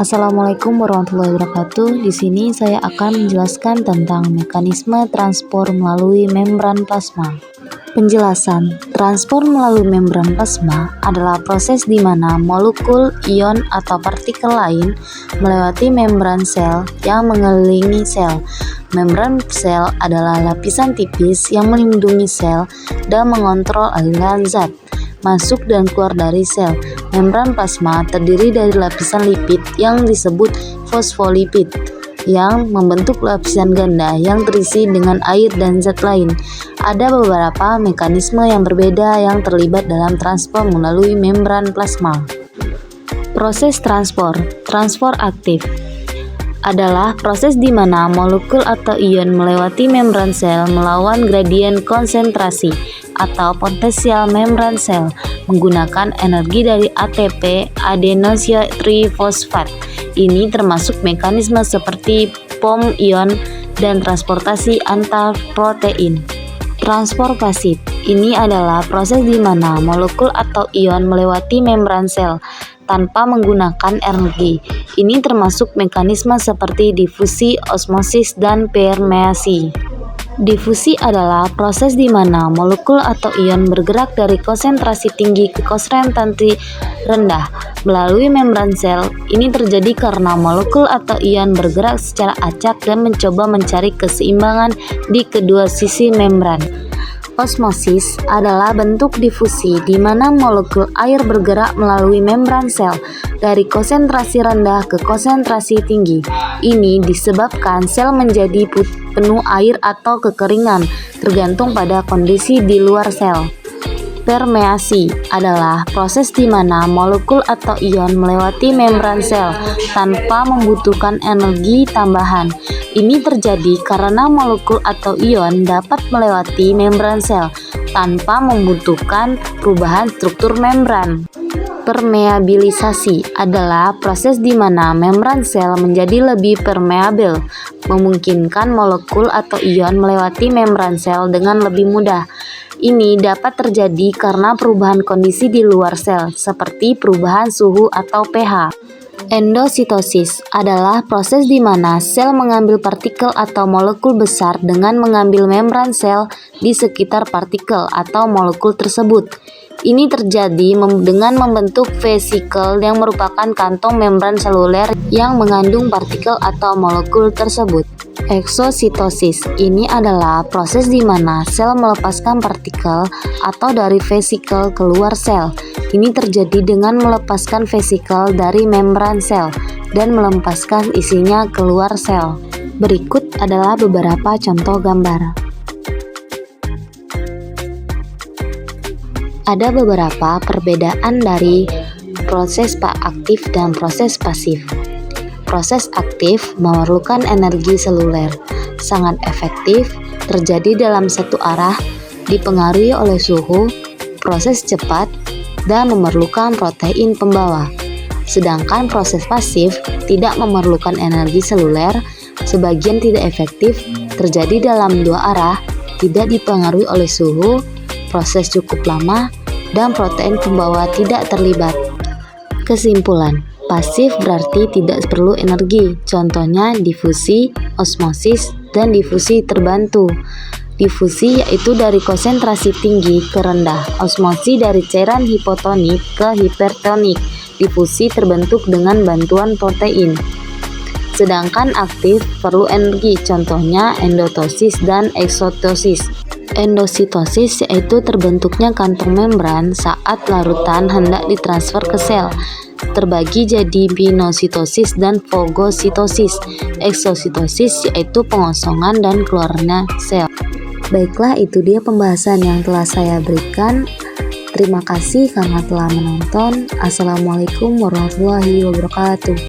Assalamualaikum warahmatullahi wabarakatuh. Di sini saya akan menjelaskan tentang mekanisme transport melalui membran plasma. Penjelasan, transport melalui membran plasma adalah proses di mana molekul, ion, atau partikel lain melewati membran sel yang mengelilingi sel. Membran sel adalah lapisan tipis yang melindungi sel dan mengontrol aliran zat masuk dan keluar dari sel. Membran plasma terdiri dari lapisan lipid yang disebut fosfolipid yang membentuk lapisan ganda yang terisi dengan air dan zat lain. Ada beberapa mekanisme yang berbeda yang terlibat dalam transport melalui membran plasma. Proses transport aktif adalah proses di mana molekul atau ion melewati membran sel melawan gradien konsentrasi atau potensial membran sel menggunakan energi dari ATP adenosine trifosfat. Ini termasuk mekanisme seperti pom ion dan transportasi antar protein. Transport pasif ini adalah proses di mana molekul atau ion melewati membran sel tanpa menggunakan energi. Ini termasuk mekanisme seperti difusi, osmosis, dan permeasi. Difusi adalah proses di mana molekul atau ion bergerak dari konsentrasi tinggi ke konsentrasi rendah melalui membran sel. Ini terjadi karena molekul atau ion bergerak secara acak dan mencoba mencari keseimbangan di kedua sisi membran. Osmosis adalah bentuk difusi di mana molekul air bergerak melalui membran sel dari konsentrasi rendah ke konsentrasi tinggi. Ini disebabkan sel menjadi penuh air atau kekeringan, tergantung pada kondisi di luar sel. Permeasi adalah proses di mana molekul atau ion melewati membran sel tanpa membutuhkan energi tambahan. Ini terjadi karena molekul atau ion dapat melewati membran sel tanpa membutuhkan perubahan struktur membran. Permeabilisasi adalah proses di mana membran sel menjadi lebih permeabel, memungkinkan molekul atau ion melewati membran sel dengan lebih mudah. Ini dapat terjadi karena perubahan kondisi di luar sel, seperti perubahan suhu atau pH. Endositosis adalah proses di mana sel mengambil partikel atau molekul besar dengan mengambil membran sel di sekitar partikel atau molekul tersebut. Ini terjadi dengan membentuk vesikel yang merupakan kantong membran seluler yang mengandung partikel atau molekul tersebut. Eksositosis ini adalah proses di mana sel melepaskan partikel atau dari vesikel keluar sel. Ini terjadi dengan melepaskan vesikel dari membran sel dan melepaskan isinya keluar sel. Berikut adalah beberapa contoh gambar. Ada beberapa perbedaan dari proses aktif dan proses pasif. Proses aktif memerlukan energi seluler, sangat efektif, terjadi dalam satu arah, dipengaruhi oleh suhu, proses cepat, dan memerlukan protein pembawa. Sedangkan proses pasif tidak memerlukan energi seluler, sebagian tidak efektif, terjadi dalam dua arah, tidak dipengaruhi oleh suhu, proses cukup lama, dan protein pembawa tidak terlibat. Kesimpulan, pasif berarti tidak perlu energi, contohnya difusi, osmosis, dan difusi terbantu. Difusi yaitu dari konsentrasi tinggi ke rendah, osmosis dari cairan hipotonik ke hipertonik. Difusi terbentuk dengan bantuan protein. Sedangkan aktif perlu energi, contohnya endotosis dan eksotosis. Endositosis yaitu terbentuknya kantong membran saat larutan hendak ditransfer ke sel. Terbagi jadi pinositosis dan fagositosis. Eksositosis yaitu pengosongan dan keluarnya sel. Baiklah, itu dia pembahasan yang telah saya berikan. Terima kasih karena telah menonton. Assalamualaikum warahmatullahi wabarakatuh.